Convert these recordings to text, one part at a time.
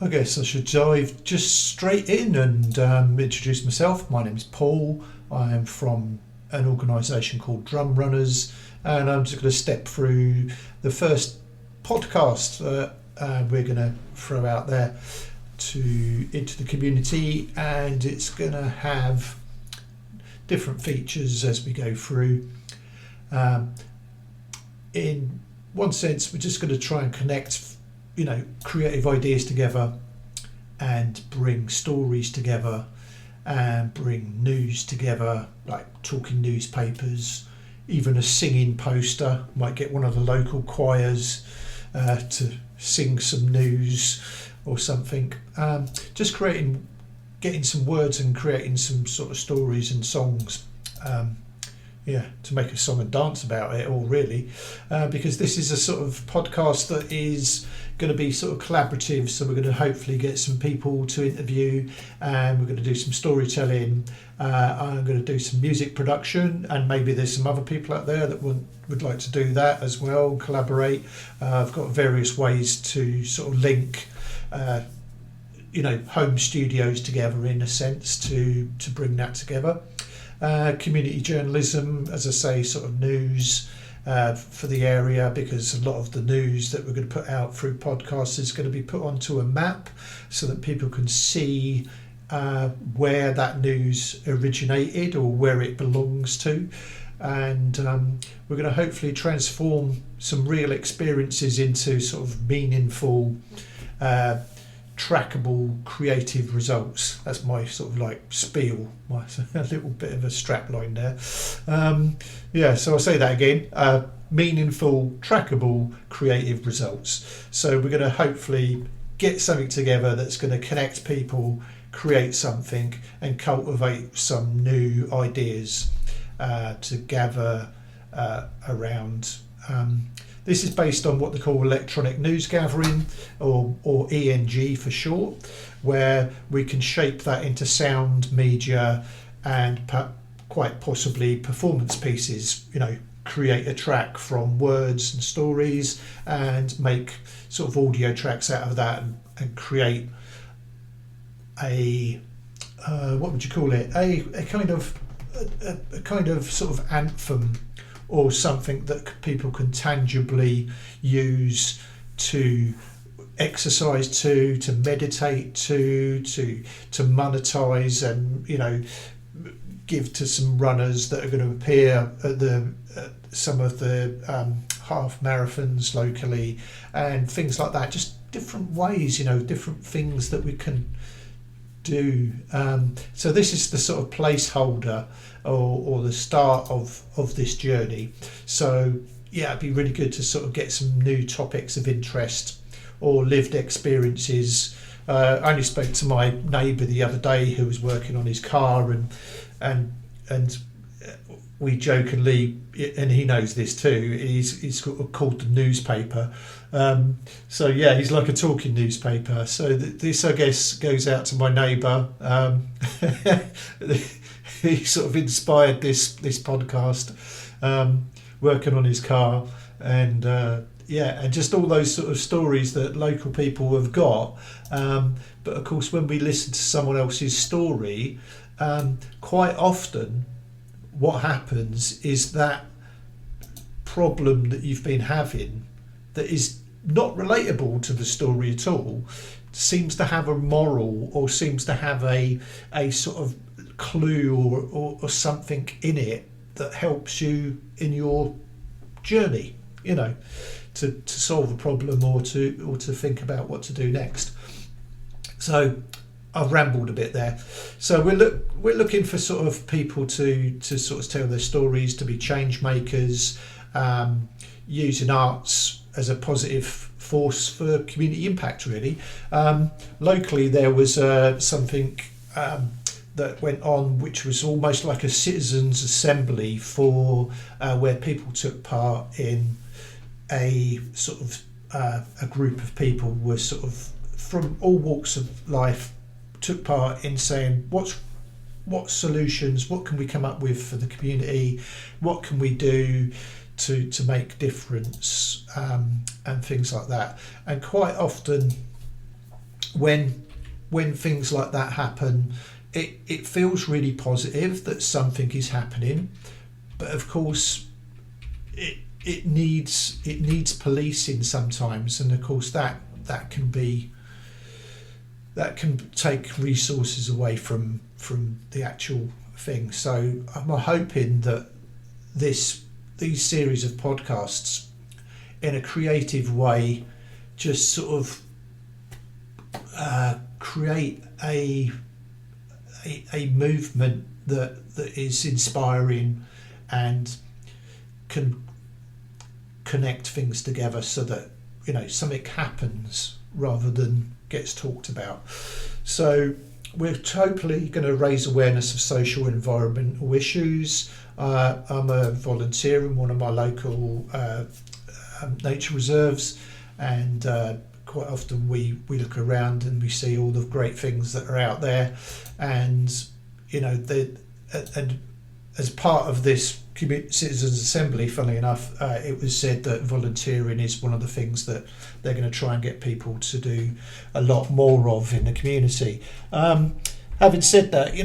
I guess I should dive just straight in and introduce myself. My name's Paul. I am from an organisation called Drum Runners, and I'm just going to step through the first podcast that we're going to throw out there into the community, and it's going to have different features as we go through. In one sense, we're just going to try and connect creative ideas together and bring stories together and bring news together, like talking newspapers, even a singing poster. Might get one of the local choirs to sing some news or something. Just getting some words and creating some sort of stories and songs. To make a song and dance about it all, really, because this is a sort of podcast that is going to be sort of collaborative. So we're going to hopefully get some people to interview, and we're going to do some storytelling. I'm going to do some music production, and maybe there's some other people out there that would like to do that as well, collaborate. I've got various ways to sort of link home studios together, in a sense, to bring that together. Community journalism, as I say, sort of news for the area, because a lot of the news that we're going to put out through podcasts is going to be put onto a map so that people can see where that news originated or where it belongs to. And we're going to hopefully transform some real experiences into sort of meaningful trackable creative results. That's my sort of like spiel, a little bit of a strap line there. So I'll say that again. Meaningful, trackable, creative results. So we're going to hopefully get something together that's going to connect people, create something, and cultivate some new ideas to gather around. This is based on what they call electronic news gathering, or ENG for short, where we can shape that into sound, media, and quite possibly performance pieces. Create a track from words and stories and make sort of audio tracks out of that, and create a what would you call it? A kind of sort of anthem, or something that people can tangibly use to exercise to meditate to monetize, and give to some runners that are going to appear at some of the half marathons locally and things like that. Just different ways, different things that we can do. So this is the sort of placeholder or the start of this journey. So it'd be really good to sort of get some new topics of interest or lived experiences. I only spoke to my neighbour the other day who was working on his car, and we jokingly, and he knows this too, he's called the newspaper. He's like a talking newspaper. So this, I guess, goes out to my neighbour. He sort of inspired this podcast, working on his car, and and just all those sort of stories that local people have got. But of course, when we listen to someone else's story, quite often what happens is that problem that you've been having, that is not relatable to the story at all, seems to have a moral, or seems to have a sort of clue or something in it that helps you in your journey, to solve a problem or to think about what to do next. So I've rambled a bit there. So we're looking for sort of people to sort of tell their stories, to be change makers, using arts as a positive force for community impact, really. Locally, there was something that went on, which was almost like a citizens' assembly for where people took part in a sort of a group of people were sort of from all walks of life, took part in saying what solutions, what can we come up with for the community, what can we do to make difference, and things like that. And quite often when things like that happen, it feels really positive that something is happening, but of course it needs policing sometimes, and of course that can take resources away from the actual thing. So I'm hoping that these series of podcasts, in a creative way, just sort of create a movement that is inspiring and can connect things together, so that something happens rather than gets talked about. So we're totally going to raise awareness of social and environmental issues. I'm a volunteer in one of my local nature reserves, and quite often we look around and we see all the great things that are out there, and and as part of this Citizens Assembly, funnily enough, it was said that volunteering is one of the things that they're going to try and get people to do a lot more of in the community. Having said that,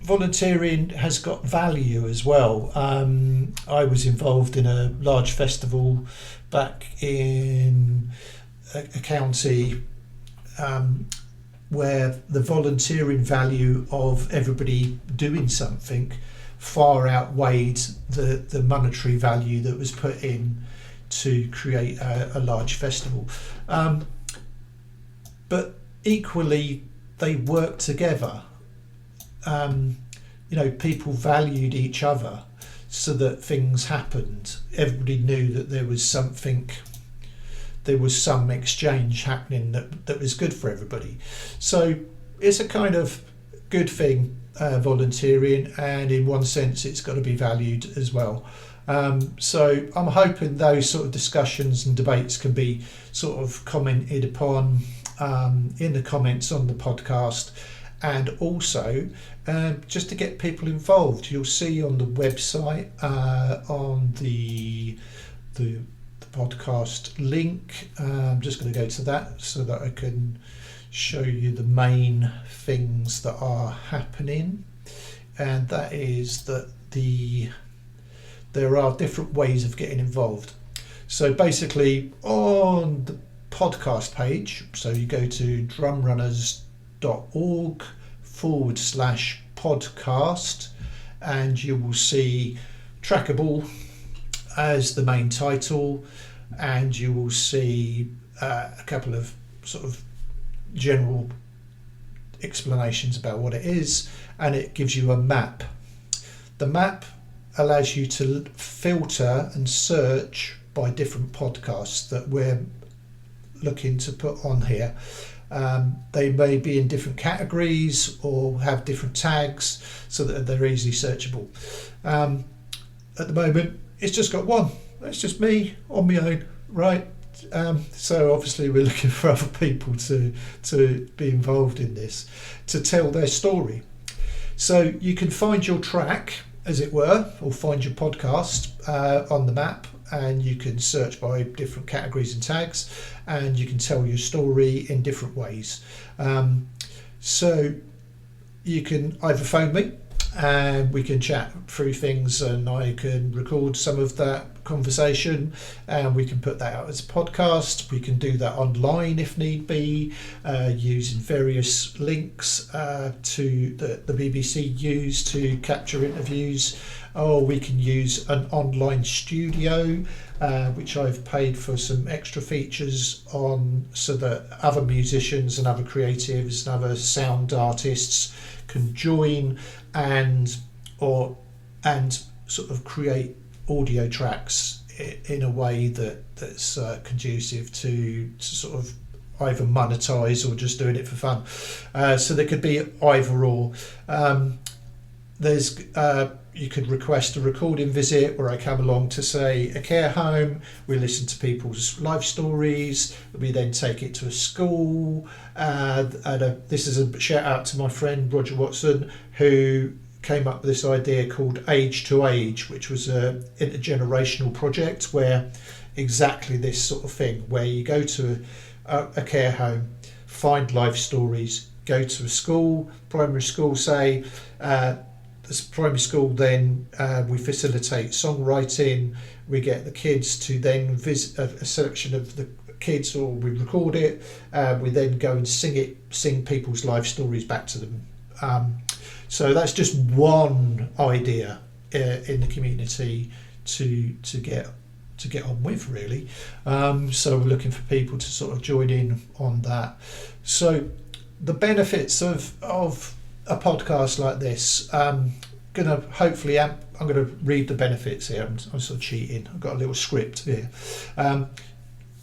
volunteering has got value as well. I was involved in a large festival back in a county where the volunteering value of everybody doing something far outweighed the monetary value that was put in to create a large festival. But equally, they worked together. People valued each other, so that things happened. Everybody knew that there was some exchange happening that was good for everybody. So it's a kind of good thing, volunteering, and in one sense it's got to be valued as well. So I'm hoping those sort of discussions and debates can be sort of commented upon in the comments on the podcast, and also just to get people involved. You'll see on the website, on the podcast link, I'm just going to go to that so that I can show you the main things that are happening, and that is that there are different ways of getting involved. So basically, on the podcast page, so you go to drumrunners.org/podcast, and you will see Trackable as the main title, and you will see a couple of sort of general explanations about what it is, and it gives you a map. The map allows you to filter and search by different podcasts that we're looking to put on here. They may be in different categories or have different tags so that they're easily searchable. At the moment, it's just got one. It's just me on my own, right? So obviously we're looking for other people to be involved in this, to tell their story. So you can find your track, as it were, or find your podcast on the map, and you can search by different categories and tags, and you can tell your story in different ways. So you can either phone me and we can chat through things, and I can record some of that conversation and we can put that out as a podcast. We can do that online if need be, using various links to the BBC use to capture interviews, or we can use an online studio, which I've paid for some extra features on, so that other musicians and other creatives and other sound artists can join and sort of create audio tracks in a way that's conducive to sort of either monetize or just doing it for fun. So there could be either or. You could request a recording visit where I come along to, say, a care home. We listen to people's life stories. We then take it to a school. This is a shout out to my friend Roger Watson, who came up with this idea called Age to Age, which was an intergenerational project where exactly this sort of thing, where you go to a care home find life stories, go to a school, primary school, say, this primary school, then we facilitate songwriting. We get the kids to then visit a selection of the kids, or we record it. We then go and sing people's life stories back to them. So that's just one idea in the community to get on with, really. So we're looking for people to sort of join in on that. So the benefits of a podcast like this, I'm gonna read the benefits here. I'm sort of cheating. I've got a little script here.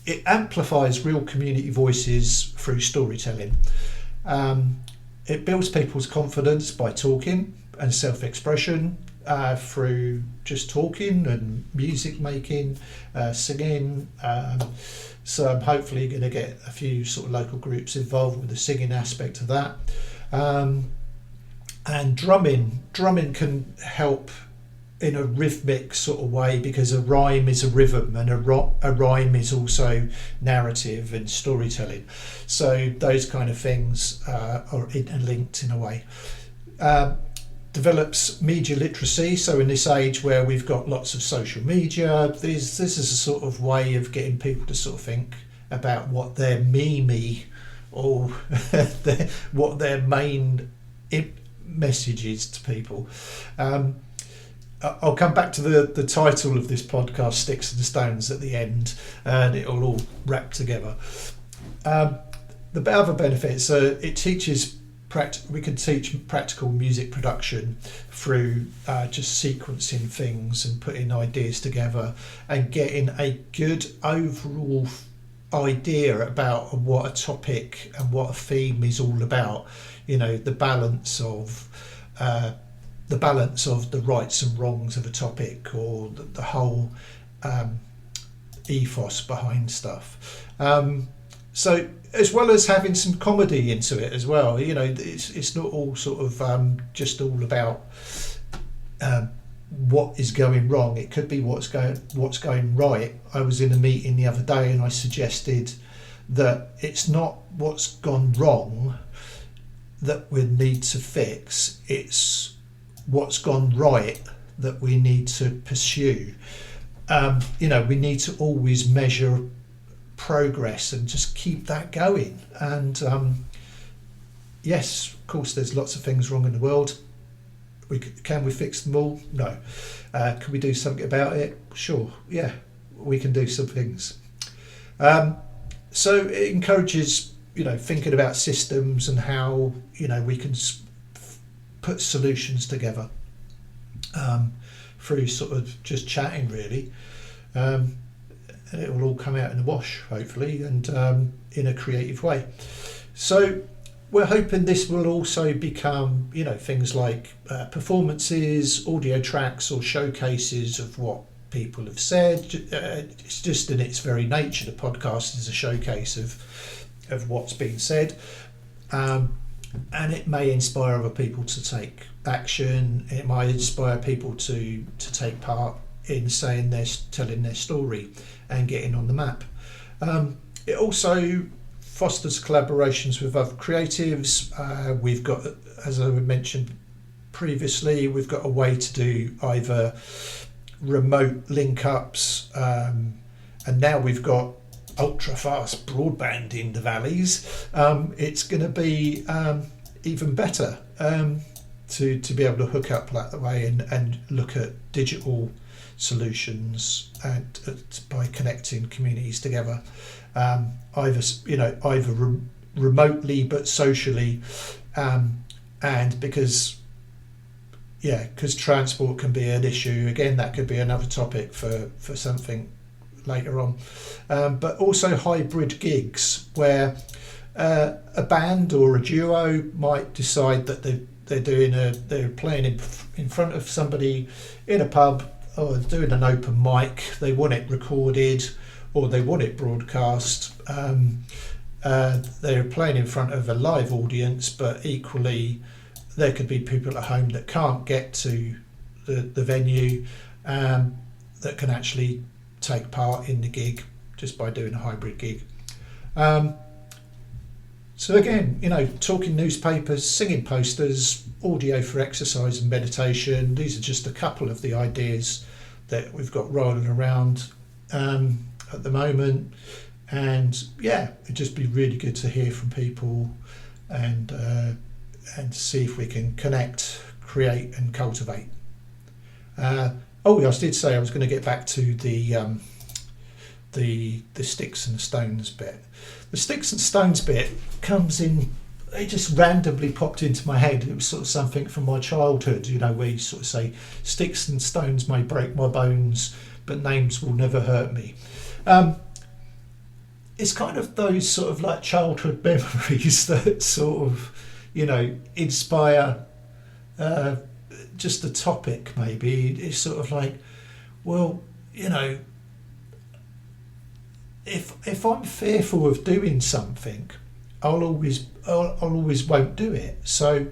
It amplifies real community voices through storytelling. It builds people's confidence by talking and self-expression through just talking and music making, singing. So I'm hopefully going to get a few sort of local groups involved with the singing aspect of that. And drumming can help in a rhythmic sort of way, because a rhyme is a rhythm, and a rhyme is also narrative and storytelling. So those kind of things are interlinked in a way. Develops media literacy. So in this age where we've got lots of social media, this is a sort of way of getting people to sort of think about what their or what their main message is to people. I'll come back to the title of this podcast, Sticks and Stones, at the end, and it'll all wrap together. The other benefits, it teaches we can teach practical music production through just sequencing things and putting ideas together and getting a good overall idea about what a topic and what a theme is all about. You know, the balance of the rights and wrongs of a topic, or the whole ethos behind stuff. So as well as having some comedy into it as well, you know, it's not all sort of just all about what is going wrong. It could be what's going right. I was in a meeting the other day and I suggested that it's not what's gone wrong that we need to fix, it's what's gone right that we need to pursue. You know, we need to always measure progress and just keep that going. And yes, of course, there's lots of things wrong in the world. Can we fix them all? No. Can we do something about it? Sure. Yeah, we can do some things. So it encourages, you know, thinking about systems and how, you know, we can put solutions together through sort of just chatting, really. And it will all come out in the wash, hopefully, and in a creative way. So we're hoping this will also become, you know, things like performances, audio tracks, or showcases of what people have said. It's just in its very nature, the podcast is a showcase of what's been said. And it may inspire other people to take action. It might inspire people to take part in telling their story and getting on the map. It also fosters collaborations with other creatives. We've got, as I mentioned previously, we've got a way to do either remote link-ups, and now we've got ultra-fast broadband in the valleys. It's going to be even better to be able to hook up that way and look at digital solutions and by connecting communities together, either remotely but socially, and because transport can be an issue. Again, that could be another topic for something later on, but also hybrid gigs where a band or a duo might decide that they're playing in front of somebody in a pub, or doing an open mic. They want it recorded or they want it broadcast. They're playing in front of a live audience, but equally there could be people at home that can't get to the venue, that can actually take part in the gig just by doing a hybrid gig. So again, talking newspapers, singing posters, audio for exercise and meditation. These are just a couple of the ideas that we've got rolling around at the moment. And yeah, it'd just be really good to hear from people and see if we can connect, create, and cultivate. I did say I was going to get back to the sticks and stones bit. The sticks and stones bit comes in. It just randomly popped into my head. It was sort of something from my childhood, where you sort of say, "Sticks and stones may break my bones, but names will never hurt me." It's kind of those sort of like childhood memories that sort of, inspire just a topic. Maybe it's sort of like, well, if I'm fearful of doing something, I'll always won't do it. So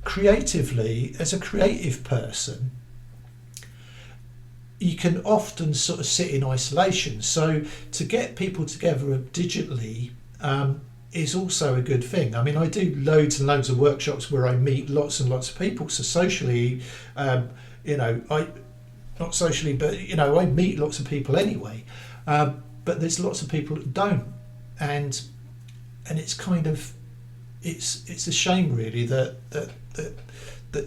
creatively, as a creative person, you can often sort of sit in isolation. So to get people together digitally is also a good thing. I mean, I do loads and loads of workshops where I meet lots and lots of people. So socially, I meet lots of people anyway. But there's lots of people that don't, and it's kind of it's a shame really that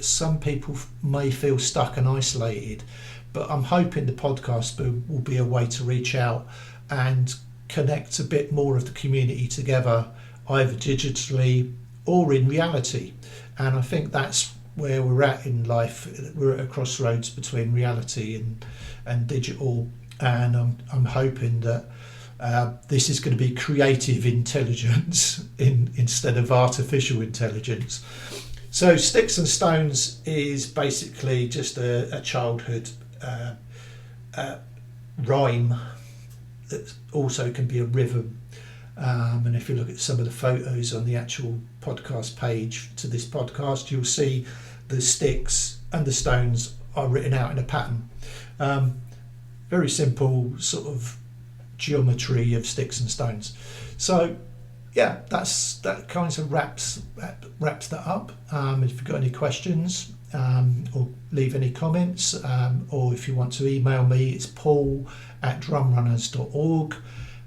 some people may feel stuck and isolated. But I'm hoping the podcast will be a way to reach out and connect a bit more of the community together, either digitally or in reality. And I think that's where we're at in life. We're at a crossroads between reality and digital. And I'm hoping that this is going to be creative intelligence instead of artificial intelligence. So Sticks and Stones is basically just a childhood rhyme that also can be a rhythm. And if you look at some of the photos on the actual podcast page to this podcast, you'll see the sticks and the stones are written out in a pattern. Very simple sort of geometry of sticks and stones. So yeah, that kind of wraps that up. If you've got any questions or leave any comments, or if you want to email me, it's paul@drumrunners.org.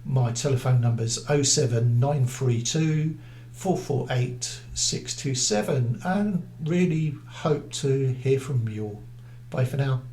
My telephone number is 07932 448 627, and really hope to hear from you all. Bye for now.